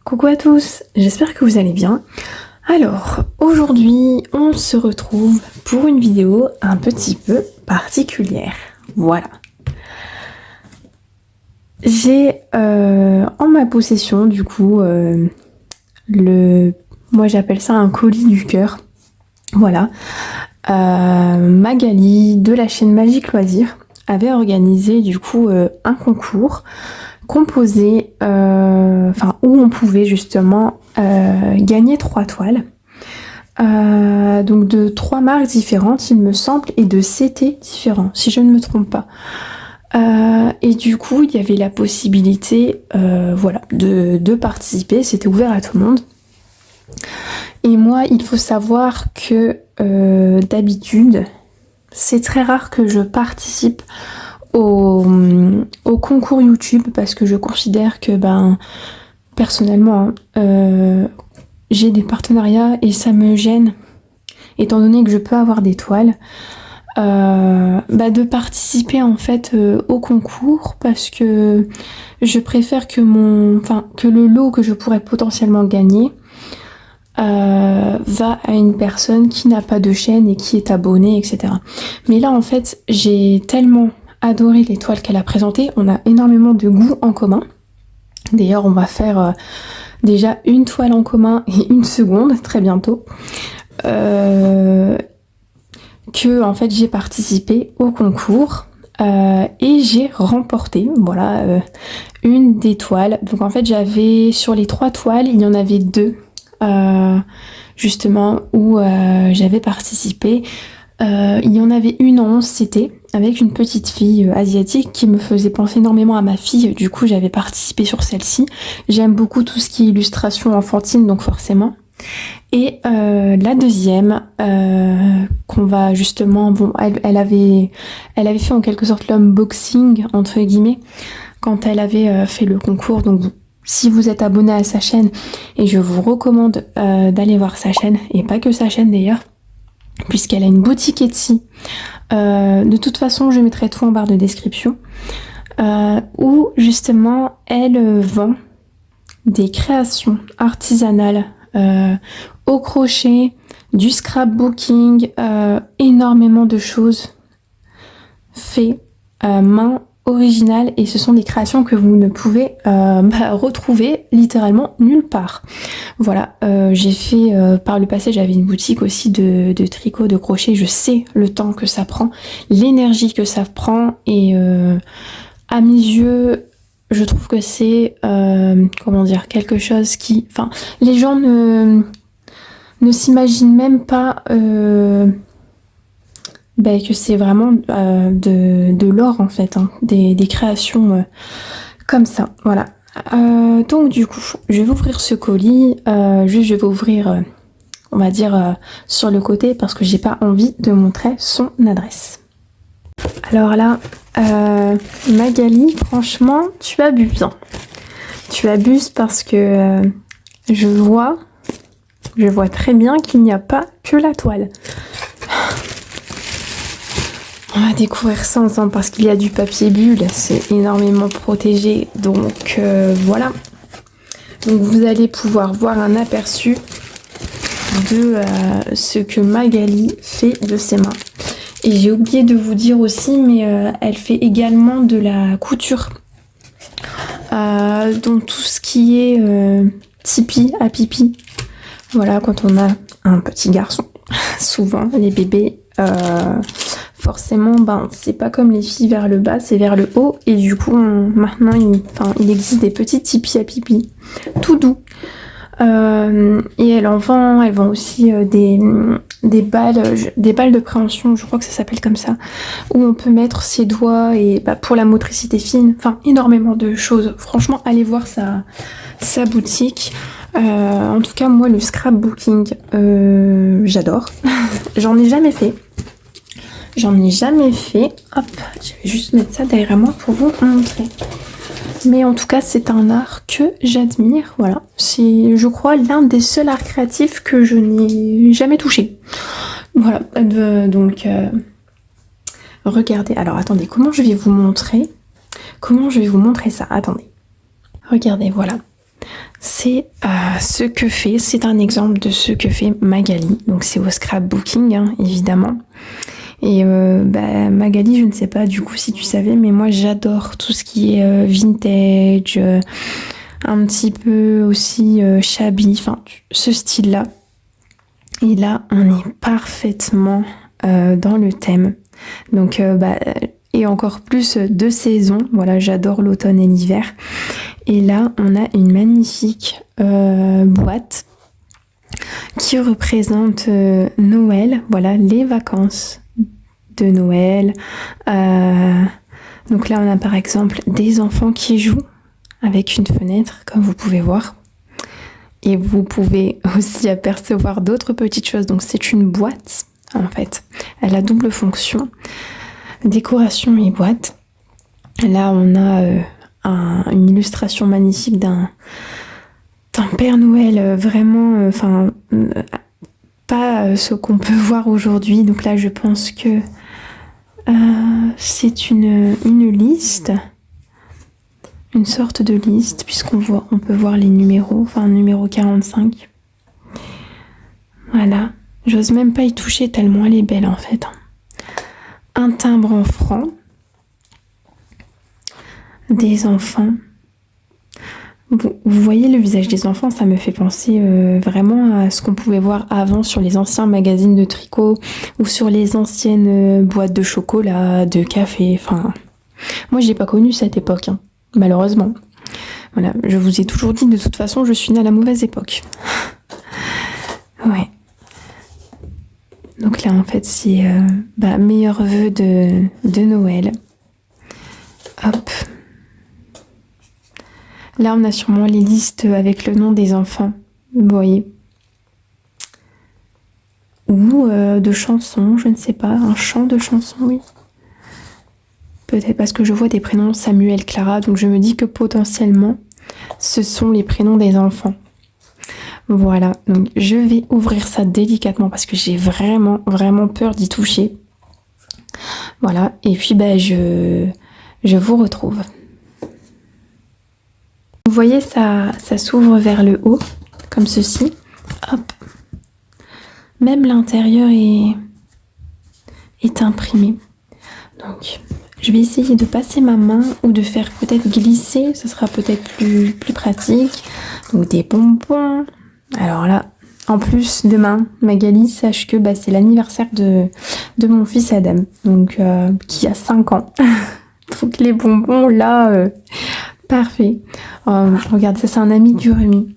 Coucou à tous, j'espère que vous allez bien. Alors, aujourd'hui, on se retrouve pour une vidéo un petit peu particulière. Voilà. J'ai en ma possession, du coup, moi j'appelle ça un colis du cœur. Voilà. Magali de la chaîne Magique Loisirs avait organisé du coup un concours composé, où on pouvait justement gagner 3 toiles. Donc de 3 marques différentes, il me semble, et de CT différents, si je ne me trompe pas. Et du coup, il y avait la possibilité de participer, c'était ouvert à tout le monde. Et moi, il faut savoir que d'habitude, c'est très rare que je participe au concours YouTube parce que je considère que personnellement j'ai des partenariats et ça me gêne étant donné que je peux avoir des toiles de participer en fait au concours parce que je préfère que le lot que je pourrais potentiellement gagner va à une personne qui n'a pas de chaîne et qui est abonnée, etc. Mais là en fait j'ai tellement adoré les toiles qu'elle a présentées, on a énormément de goûts en commun. D'ailleurs on va faire déjà une toile en commun et une seconde très bientôt. Que en fait j'ai participé au concours et j'ai remporté une des toiles. Donc en fait j'avais sur les 3 toiles, il y en avait 2 justement où j'avais participé. Il y en avait une en 11 CT avec une petite fille asiatique qui me faisait penser énormément à ma fille, du coup j'avais participé sur celle-ci. J'aime beaucoup tout ce qui est illustration enfantine, donc forcément. Et la deuxième qu'on va justement, elle avait fait en quelque sorte l'unboxing entre guillemets quand elle avait fait le concours. Donc si vous êtes abonné à sa chaîne, et je vous recommande d'aller voir sa chaîne, et pas que sa chaîne d'ailleurs, puisqu'elle a une boutique Etsy. De toute façon, je mettrai tout en barre de description, où justement elle vend des créations artisanales au crochet, du scrapbooking, énormément de choses faites main, originales, et ce sont des créations que vous ne pouvez retrouver littéralement nulle part. Voilà, j'ai fait par le passé, j'avais une boutique aussi de tricot, de crochet. Je sais le temps que ça prend, l'énergie que ça prend, et à mes yeux je trouve que c'est quelque chose qui, les gens ne s'imaginent même pas que c'est vraiment de l'or en fait, hein, des créations comme ça. Voilà. Donc du coup, je vais ouvrir ce colis. Je vais ouvrir, on va dire, sur le côté parce que j'ai pas envie de montrer son adresse. Alors là, Magali, franchement, tu abuses. Hein. Tu abuses parce que je vois très bien qu'il n'y a pas que la toile. On va découvrir ça ensemble parce qu'il y a du papier bulle, c'est énormément protégé, donc voilà. Donc vous allez pouvoir voir un aperçu de ce que Magali fait de ses mains. Et j'ai oublié de vous dire aussi, mais elle fait également de la couture. Donc tout ce qui est tipi à pipi. Voilà, quand on a un petit garçon, souvent les bébés, forcément, c'est pas comme les filles vers le bas, c'est vers le haut. Et du coup, maintenant, il existe des petits tipis à pipi, tout doux. Et elle vend aussi des balles de préhension, je crois que ça s'appelle comme ça, où on peut mettre ses doigts et pour la motricité fine, énormément de choses. Franchement, allez voir sa boutique. En tout cas, moi, le scrapbooking, j'adore. J'en ai jamais fait. Hop, je vais juste mettre ça derrière moi pour vous montrer. Mais en tout cas, c'est un art que j'admire. Voilà, c'est, je crois, l'un des seuls arts créatifs que je n'ai jamais touché. Voilà, donc regardez. Alors attendez, comment je vais vous montrer ça? Attendez. Regardez, voilà. c'est ce que fait, c'est un exemple de ce que fait Magali. Donc c'est au scrapbooking, hein, évidemment. Et Magali, je ne sais pas du coup si tu savais, mais moi j'adore tout ce qui est vintage, un petit peu aussi shabby, enfin ce style-là. Et là, on est parfaitement dans le thème. Donc, et encore plus de saison. Voilà, j'adore l'automne et l'hiver. Et là, on a une magnifique boîte qui représente Noël. Voilà, les vacances de Noël. Donc là, on a par exemple des enfants qui jouent avec une fenêtre, comme vous pouvez voir. Et vous pouvez aussi apercevoir d'autres petites choses. Donc c'est une boîte, en fait. Elle a double fonction. Décoration et boîte. Là, on a une illustration magnifique d'un Père Noël vraiment... pas ce qu'on peut voir aujourd'hui. Donc là, je pense que c'est une liste... Une sorte de liste, on peut voir les numéros, enfin numéro 45. Voilà, j'ose même pas y toucher tellement elle est belle en fait. Un timbre en francs, des enfants. Vous voyez le visage des enfants, ça me fait penser vraiment à ce qu'on pouvait voir avant sur les anciens magazines de tricot ou sur les anciennes boîtes de chocolat, de café, enfin... Moi j'ai pas connu cette époque, hein. Malheureusement. Voilà, je vous ai toujours dit, de toute façon, je suis née à la mauvaise époque. Ouais. Donc là, en fait, c'est meilleurs vœux de Noël. Hop. Là, on a sûrement les listes avec le nom des enfants. Vous voyez. Ou de chansons, je ne sais pas. Un chant de chansons, oui. Peut-être parce que je vois des prénoms Samuel, Clara, donc je me dis que potentiellement, ce sont les prénoms des enfants. Voilà, donc je vais ouvrir ça délicatement parce que j'ai vraiment, vraiment peur d'y toucher. Voilà, et puis je vous retrouve. Vous voyez, ça s'ouvre vers le haut, comme ceci. Hop. Même l'intérieur est imprimé. Donc... Je vais essayer de passer ma main ou de faire peut-être glisser, ce sera peut-être plus pratique. Donc des bonbons. Alors là, en plus demain, Magali, sache que c'est l'anniversaire de mon fils Adam, donc qui a 5 ans. Donc les bonbons là, parfait. Regarde, ça c'est un ami du Rumi.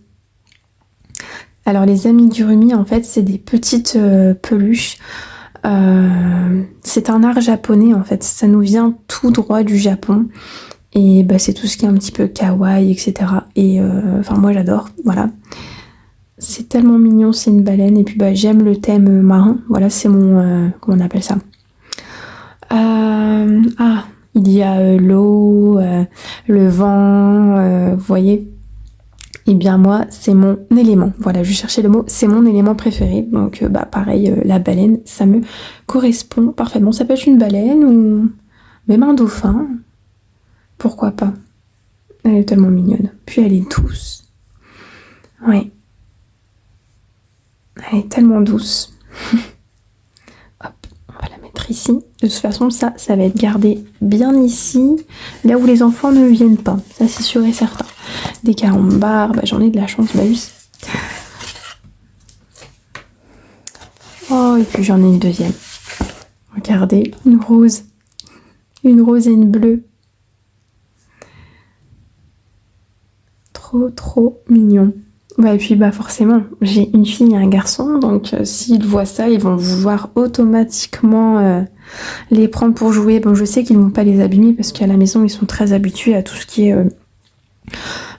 Alors les amis du Rumi, en fait, c'est des petites peluches. C'est un art japonais en fait, ça nous vient tout droit du Japon et c'est tout ce qui est un petit peu kawaii, etc. Et moi j'adore, voilà. C'est tellement mignon, c'est une baleine et puis j'aime le thème marin, voilà, c'est mon comment on appelle ça, il y a l'eau, le vent, vous voyez. Et bien moi, c'est mon élément. Voilà, je cherchais le mot, c'est mon élément préféré. Donc pareil, la baleine, ça me correspond parfaitement. Ça peut être une baleine ou même un dauphin. Pourquoi pas? Elle est tellement mignonne. Puis elle est douce. Ouais. Elle est tellement douce. Hop, on va la mettre ici. De toute façon, ça va être gardé bien ici, là où les enfants ne viennent pas. Ça, c'est sûr et certain. Des carambars, j'en ai de la chance, oui. Oh, et puis j'en ai une deuxième. Regardez, une rose. Une rose et une bleue. Trop, trop mignon. Et puis forcément, j'ai une fille et un garçon, donc s'ils voient ça, ils vont vouloir automatiquement les prendre pour jouer. Bon, je sais qu'ils ne vont pas les abîmer parce qu'à la maison, ils sont très habitués à tout ce qui est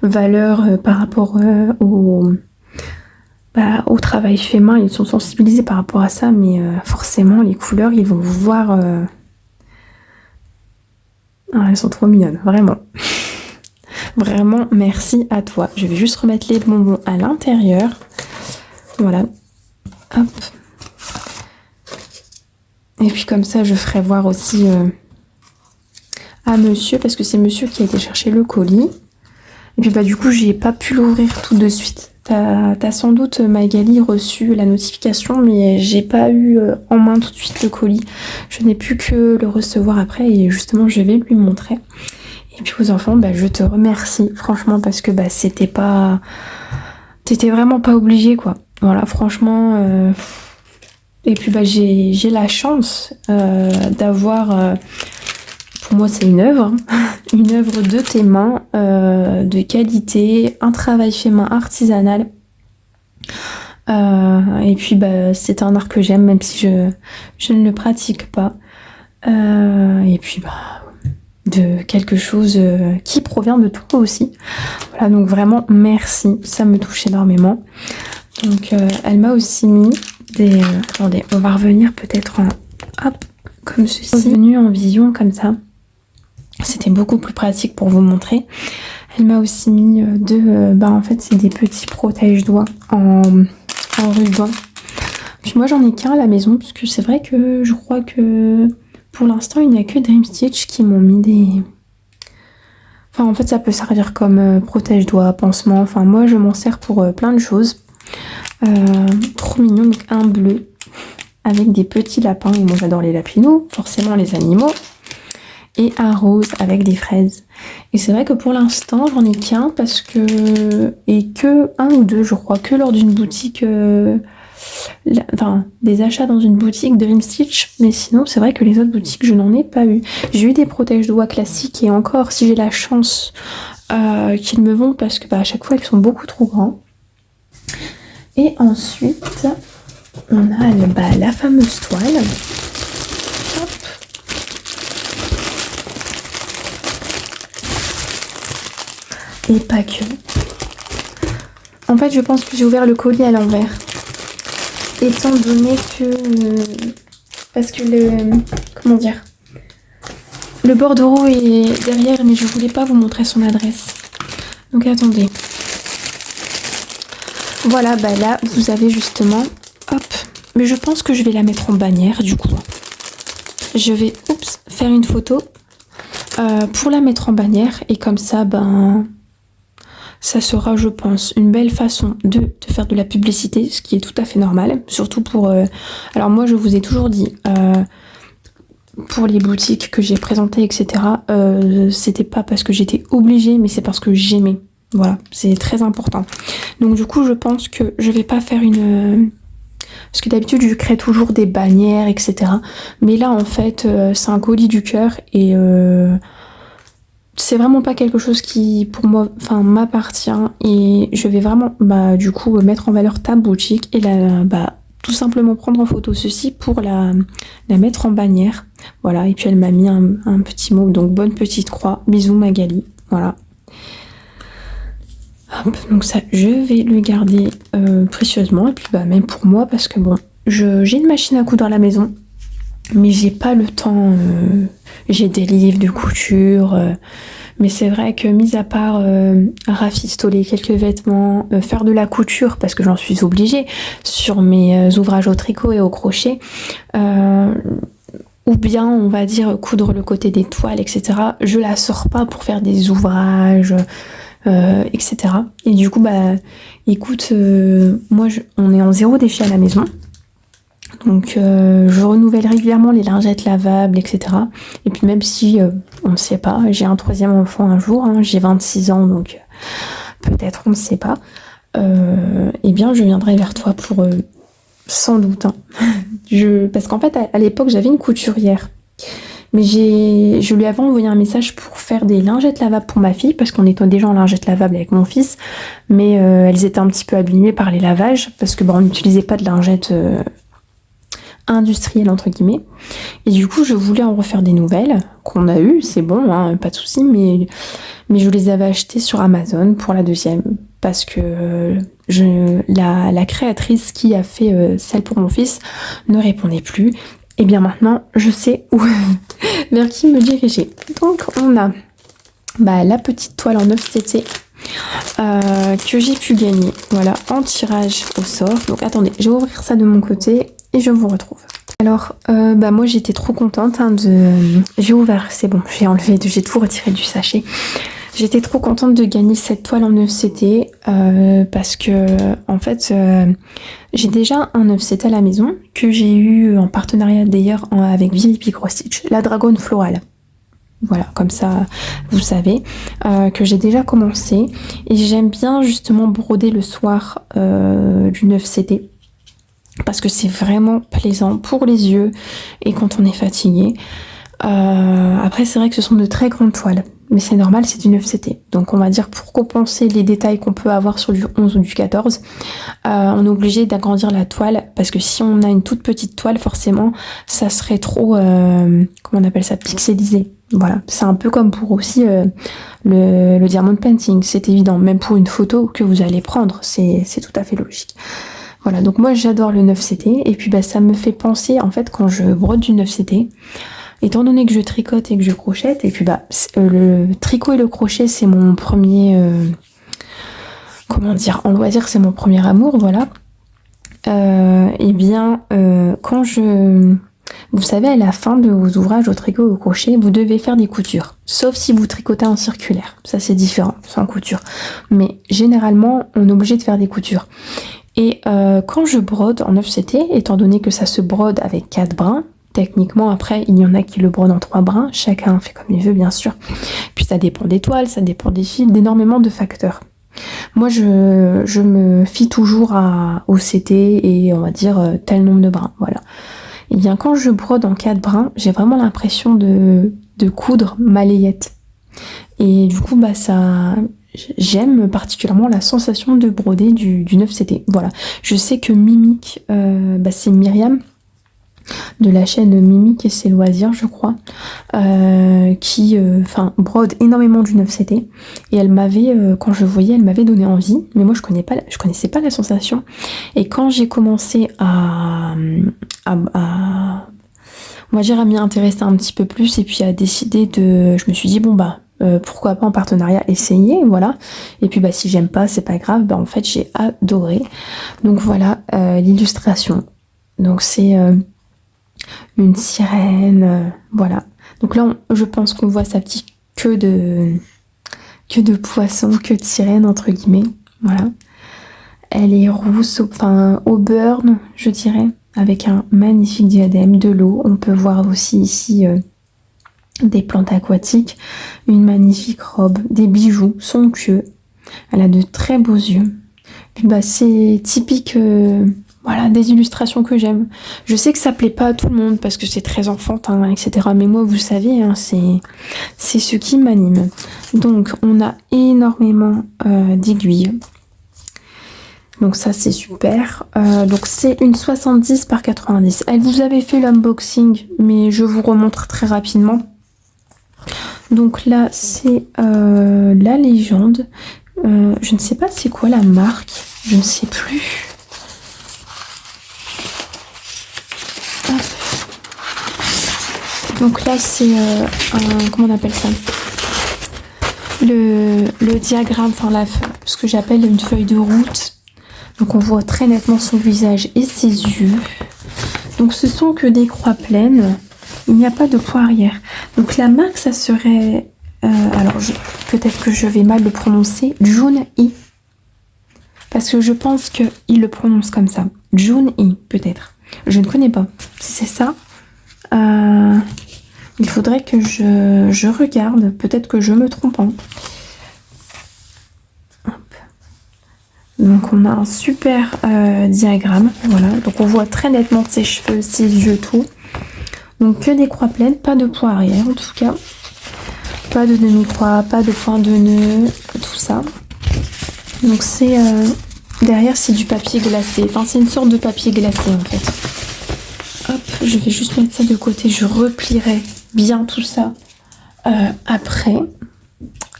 valeur par rapport au travail fait main. Ils sont sensibilisés par rapport à ça, mais forcément, les couleurs, ils vont voir... elles sont trop mignonnes, vraiment. Vraiment, merci à toi. Je vais juste remettre les bonbons à l'intérieur. Voilà. Hop. Et puis comme ça, je ferai voir aussi à monsieur, parce que c'est monsieur qui a été chercher le colis. Et puis bah du coup j'ai pas pu l'ouvrir tout de suite. T'as sans doute, Magali, reçu la notification, mais j'ai pas eu en main tout de suite le colis. Je n'ai pu que le recevoir après et justement je vais lui montrer. Et puis aux enfants, bah je te remercie franchement parce que bah c'était pas... T'étais vraiment pas obligé quoi. Voilà, franchement... Et puis bah j'ai la chance d'avoir... Pour moi, c'est une œuvre, une œuvre de tes mains, de qualité, un travail fait main artisanal. Et puis, bah, c'est un art que j'aime, même si je ne le pratique pas. Et puis, bah, de quelque chose qui provient de toi aussi. Voilà, donc vraiment, merci. Ça me touche énormément. Donc, elle m'a aussi mis des... attendez, on va revenir peut-être en... Hop, comme ceci. Revenu en vision, comme ça. C'était beaucoup plus pratique pour vous montrer. Elle m'a aussi mis en fait c'est des petits protège-doigts en ruban. Puis moi j'en ai qu'un à la maison parce que c'est vrai que je crois que pour l'instant il n'y a que Dream Stitch qui m'ont mis des... Enfin en fait ça peut servir comme protège-doigts, pansement. Enfin moi je m'en sers pour plein de choses. Trop mignon, donc un bleu avec des petits lapins. Et moi j'adore les lapinous, forcément les animaux. Et un rose avec des fraises. Et c'est vrai que pour l'instant, j'en ai qu'un parce que... Et que un ou deux, je crois, que lors d'une boutique... Enfin, des achats dans une boutique Dream Stitch. Mais sinon, c'est vrai que les autres boutiques, je n'en ai pas eu. J'ai eu des protège-doigts classiques et encore, si j'ai la chance qu'ils me vont parce que bah, à chaque fois, ils sont beaucoup trop grands. Et ensuite, on a la fameuse toile. Et pas que. En fait, je pense que j'ai ouvert le colis à l'envers. Étant donné que... parce que comment dire, le bordereau est derrière, mais je voulais pas vous montrer son adresse. Donc attendez. Voilà, bah là, vous avez justement... Hop. Mais je pense que je vais la mettre en bannière, du coup. Je vais, faire une photo pour la mettre en bannière. Et comme ça, ça sera, je pense, une belle façon de faire de la publicité, ce qui est tout à fait normal, surtout pour... Alors moi, je vous ai toujours dit, pour les boutiques que j'ai présentées, etc., c'était pas parce que j'étais obligée, mais c'est parce que j'aimais. Voilà, c'est très important. Donc du coup, je pense que je vais pas faire une... Parce que d'habitude, je crée toujours des bannières, etc. Mais là, en fait, c'est un colis du cœur et... c'est vraiment pas quelque chose qui pour moi m'appartient et je vais vraiment du coup mettre en valeur ta boutique et tout simplement prendre en photo ceci pour la mettre en bannière. Voilà, et puis elle m'a mis un petit mot, donc bonne petite croix, bisous Magali. Voilà. Hop, donc ça je vais le garder précieusement et puis même pour moi parce que bon, j'ai une machine à coudre à la maison mais j'ai pas le temps, j'ai des livres de couture, mais c'est vrai que mis à part rafistoler quelques vêtements, faire de la couture parce que j'en suis obligée sur mes ouvrages au tricot et au crochet, ou bien on va dire coudre le côté des toiles, etc. Je la sors pas pour faire des ouvrages, etc. Et du coup écoute, moi on est en zéro déchet à la maison. Donc je renouvelle régulièrement les lingettes lavables, etc. Et puis même si, on ne sait pas, j'ai un troisième enfant un jour, j'ai 26 ans, donc peut-être on ne sait pas, eh bien je viendrai vers toi pour sans doute. Parce qu'en fait à l'époque j'avais une couturière. Mais je lui avais envoyé un message pour faire des lingettes lavables pour ma fille, parce qu'on était déjà en lingettes lavables avec mon fils, mais elles étaient un petit peu abîmées par les lavages, parce que on n'utilisait pas de lingettes industrielle entre guillemets, et du coup je voulais en refaire des nouvelles qu'on a eues, c'est bon, pas de souci, mais je les avais achetées sur Amazon pour la deuxième parce que la créatrice qui a fait celle pour mon fils ne répondait plus. Et bien maintenant je sais où vers qui me diriger. Donc on a la petite toile en 9 CT que j'ai pu gagner, voilà, en tirage au sort. Donc attendez, je vais ouvrir ça de mon côté et je vous retrouve. Alors moi j'étais trop contente j'ai ouvert, c'est bon, j'ai tout retiré du sachet. J'étais trop contente de gagner cette toile en EFCT parce que en fait j'ai déjà un EFCT à la maison que j'ai eu en partenariat d'ailleurs avec VIP Cross Stitch, la Dragon Florale. Voilà, comme ça vous savez que j'ai déjà commencé et j'aime bien justement broder le soir du 9CT parce que c'est vraiment plaisant pour les yeux et quand on est fatigué. Après c'est vrai que ce sont de très grandes toiles, mais c'est normal, c'est du 9CT. Donc on va dire pour compenser les détails qu'on peut avoir sur du 11 ou du 14, on est obligé d'agrandir la toile parce que si on a une toute petite toile, forcément ça serait trop, comment on appelle ça, pixelisé. Voilà, c'est un peu comme pour aussi le diamond painting, c'est évident, même pour une photo que vous allez prendre, c'est tout à fait logique. Voilà, donc moi j'adore le 9CT et puis bah, ça me fait penser en fait quand je brode du 9CT, étant donné que je tricote et que je crochette, et puis bah le tricot et le crochet c'est mon premier, comment dire, en loisir c'est mon premier amour, voilà. Et bien quand je... Vous savez, à la fin de vos ouvrages au tricot ou au crochet, vous devez faire des coutures. Sauf si vous tricotez en circulaire. Ça, c'est différent, sans couture. Mais généralement, on est obligé de faire des coutures. Et quand je brode en 9CT, étant donné que ça se brode avec 4 brins, techniquement, après, il y en a qui le brodent en 3 brins. Chacun fait comme il veut, bien sûr. Puis ça dépend des toiles, ça dépend des fils, d'énormément de facteurs. Moi, je me fie toujours au CT et on va dire tel nombre de brins. Voilà. Et bien quand je brode en 4 brins, j'ai vraiment l'impression de coudre ma layette. Et du coup, bah ça, j'aime particulièrement la sensation de broder du 9CT. Voilà. Je sais que Mimic, bah c'est Myriam de la chaîne Mimic et ses loisirs, je crois, qui brode énormément du 9CT. Et elle m'avait, quand je voyais, elle m'avait donné envie, mais moi je connaissais pas la sensation. Et quand j'ai commencé on va dire à m'y intéresser un petit peu plus et puis à décider je me suis dit bon bah pourquoi pas en partenariat essayer, voilà. Et puis bah si j'aime pas c'est pas grave, bah en fait j'ai adoré. Donc voilà l'illustration. Donc c'est une sirène, voilà. Donc là je pense qu'on voit sa petite queue de poisson, queue de sirène entre guillemets, voilà. Elle est rousse, enfin auburn je dirais, avec un magnifique diadème, de l'eau. On peut voir aussi ici des plantes aquatiques, une magnifique robe, des bijoux, son queue. Elle a de très beaux yeux. Puis bah c'est typique voilà, des illustrations que j'aime. Je sais que ça plaît pas à tout le monde parce que c'est très enfantin, etc. Mais moi, vous savez, hein, c'est ce qui m'anime. Donc, on a énormément d'aiguilles. Donc ça, c'est super. Donc, c'est une 70 par 90. Elle vous avait fait l'unboxing, mais je vous remontre très rapidement. Donc là, c'est la légende. Je ne sais pas c'est quoi la marque. Je ne sais plus. Donc là c'est comment on appelle ça, le diagramme, enfin ce que j'appelle une feuille de route. Donc on voit très nettement son visage et ses yeux. Donc ce sont que des croix pleines, il n'y a pas de poids arrière. Donc la marque ça serait, alors peut-être que je vais mal le prononcer, Jun-I. Parce que je pense qu'il le prononce comme ça. Jun-I peut-être. Je ne connais pas. Si c'est ça, il faudrait que je regarde. Peut-être que je me trompe. Hein. Hop. Donc on a un super diagramme. Voilà. Donc on voit très nettement ses cheveux, ses yeux, tout. Donc que des croix pleines, pas de poids arrière en tout cas. Pas de demi-croix, pas de point de nœud, tout ça. Donc c'est derrière c'est du papier glacé. Enfin c'est une sorte de papier glacé en fait. Hop, je vais juste mettre ça de côté. Je replierai bien tout ça après.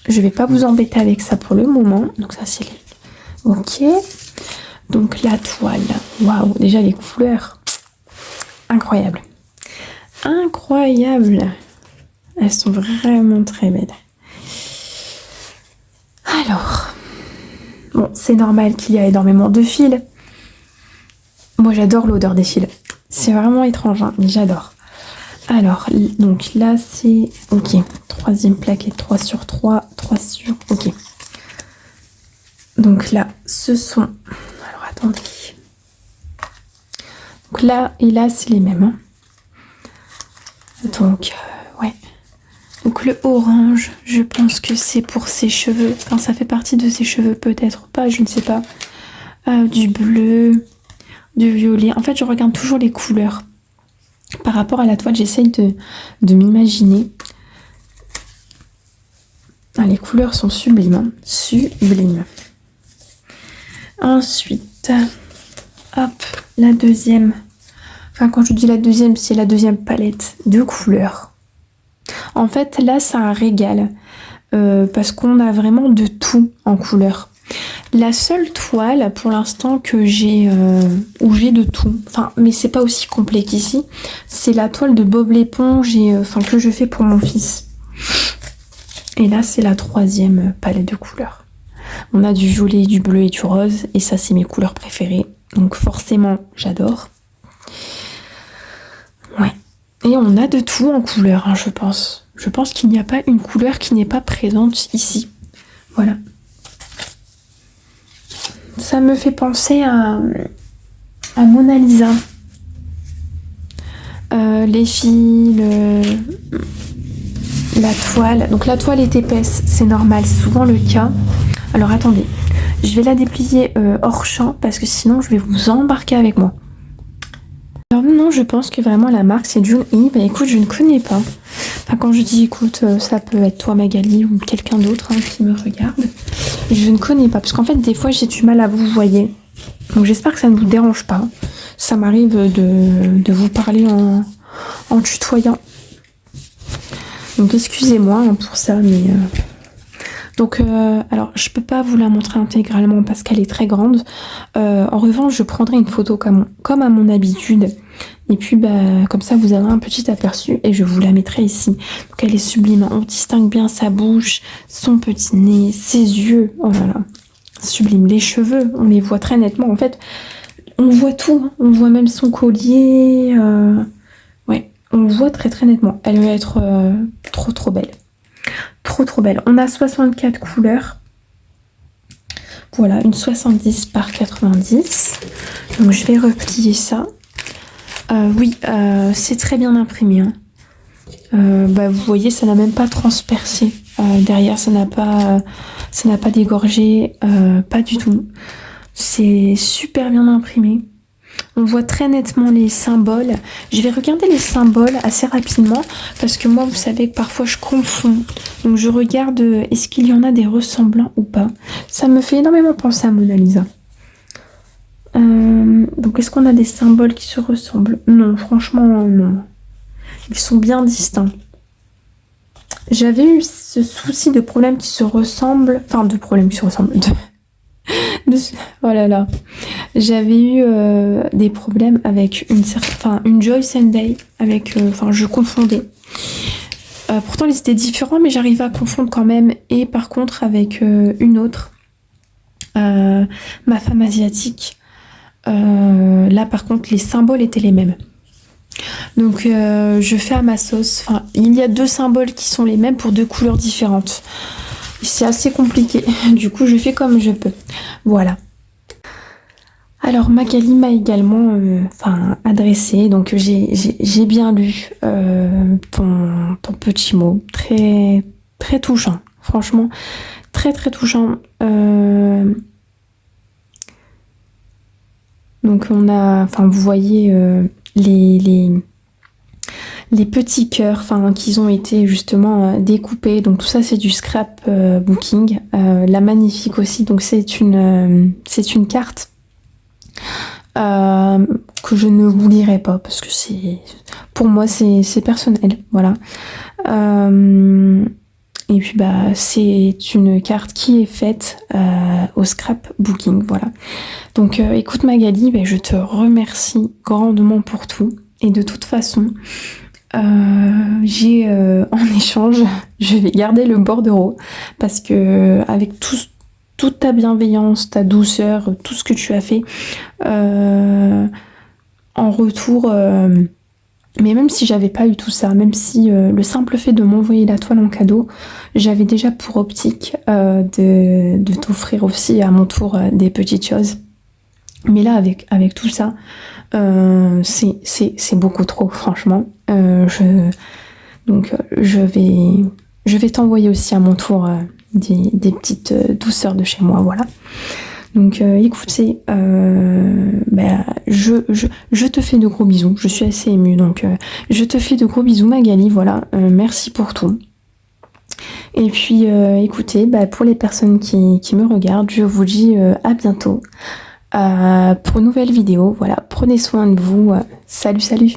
Je vais pas vous embêter avec ça pour le moment. Donc ça c'est ok. Donc la toile. Waouh, déjà les couleurs. Incroyable. Incroyable. Elles sont vraiment très belles. Alors. Bon, c'est normal qu'il y a énormément de fils. Moi j'adore l'odeur des fils. C'est vraiment étrange, hein, mais j'adore. Alors, donc là c'est... Ok, troisième plaquette 3 sur 3, pas sûre. Ok. Donc là, ce sont... Alors attendez. Donc là et là, c'est les mêmes. Hein. Donc, ouais. Donc le orange, je pense que c'est pour ses cheveux. Enfin, ça fait partie de ses cheveux, peut-être pas, je ne sais pas. Du bleu, du violet. En fait, je regarde toujours les couleurs. Par rapport à la toile, j'essaye de m'imaginer. Ah, les couleurs sont sublimes. Hein. Sublimes. Ensuite, hop, la deuxième. Enfin, quand je dis la deuxième, c'est la deuxième palette de couleurs. En fait, là, c'est un régal. Parce qu'on a vraiment de tout en couleurs. La seule toile, pour l'instant, que j'ai... où j'ai de tout. Enfin, mais c'est pas aussi complet qu'ici. C'est la toile de Bob l'éponge que je fais pour mon fils. Et là, c'est la troisième palette de couleurs. On a du violet, du bleu et du rose. Et ça, c'est mes couleurs préférées. Donc forcément, j'adore. Ouais. Et on a de tout en couleurs, hein, je pense. Je pense qu'il n'y a pas une couleur qui n'est pas présente ici. Voilà. Ça me fait penser à Mona Lisa. Les fils, la toile. Donc la toile est épaisse, c'est normal, c'est souvent le cas. Alors attendez, je vais la déplier hors champ parce que sinon je vais vous embarquer avec moi. Alors non, je pense que vraiment la marque c'est June E. Bah écoute, je ne connais pas. Enfin quand je dis écoute, ça peut être toi Magali ou quelqu'un d'autre qui me regarde. Je ne connais pas parce qu'en fait des fois j'ai du mal à vous voyer. Donc j'espère que ça ne vous dérange pas. Ça m'arrive de vous parler en tutoyant. Donc excusez-moi pour ça, mais... Donc, alors je peux pas vous la montrer intégralement parce qu'elle est très grande. En revanche, je prendrai une photo comme à mon habitude. Et puis, comme ça, vous aurez un petit aperçu et je vous la mettrai ici. Donc, elle est sublime. On distingue bien sa bouche, son petit nez, ses yeux. Oh là là, sublime. Les cheveux, on les voit très nettement. En fait, on voit tout. Hein. On voit même son collier. Ouais, on voit très très nettement. Elle va être trop trop belle. Trop belle. On a 64 couleurs. Voilà, une 70 par 90. Donc je vais replier ça. Oui, c'est très bien imprimé. Hein. Vous voyez, ça n'a même pas transpercé. Derrière, ça n'a pas dégorgé. Pas du tout. C'est super bien imprimé. On voit très nettement les symboles. Je vais regarder les symboles assez rapidement parce que moi, vous savez que parfois je confonds. Donc je regarde est-ce qu'il y en a des ressemblants ou pas. Ça me fait énormément penser à Mona Lisa. Donc est-ce qu'on a des symboles qui se ressemblent? Non, franchement non. Ils sont bien distincts. J'avais eu ce souci de problèmes qui se ressemblent. Enfin, de problèmes qui se ressemblent. Oh là là. J'avais eu des problèmes avec une Joy Sunday. Je confondais. Pourtant, ils étaient différents, mais j'arrivais à confondre quand même. Et par contre, avec une autre, ma femme asiatique, là, par contre, les symboles étaient les mêmes. Donc, je fais à ma sauce. Enfin, il y a deux symboles qui sont les mêmes pour deux couleurs différentes. C'est assez compliqué. Du coup, je fais comme je peux. Voilà. Alors, Magali m'a également adressé. Donc, j'ai bien lu ton petit mot. Très, très touchant. Franchement, très, très touchant. Donc, vous voyez les petits cœurs qu'ils ont été justement découpés. Donc tout ça c'est du scrap booking. La magnifique aussi, donc c'est une carte que je ne vous lirai pas parce que pour moi c'est personnel. Voilà. Et puis c'est une carte qui est faite au scrap booking. Voilà. Donc écoute Magali, je te remercie grandement pour tout. Et de toute façon, j'ai en échange, je vais garder le bordereau parce que avec toute ta bienveillance, ta douceur, tout ce que tu as fait, en retour, Mais même si j'avais pas eu tout ça, même si le simple fait de m'envoyer la toile en cadeau, j'avais déjà pour optique de t'offrir aussi à mon tour des petites choses. Mais là, avec tout ça, c'est beaucoup trop, franchement. Donc, je vais t'envoyer aussi à mon tour des petites douceurs de chez moi, voilà. Donc, écoutez, je te fais de gros bisous. Je suis assez émue, donc je te fais de gros bisous, Magali, voilà. Merci pour tout. Et puis, écoutez, pour les personnes qui me regardent, je vous dis à bientôt pour une nouvelle vidéo. Voilà, prenez soin de vous. Salut, salut!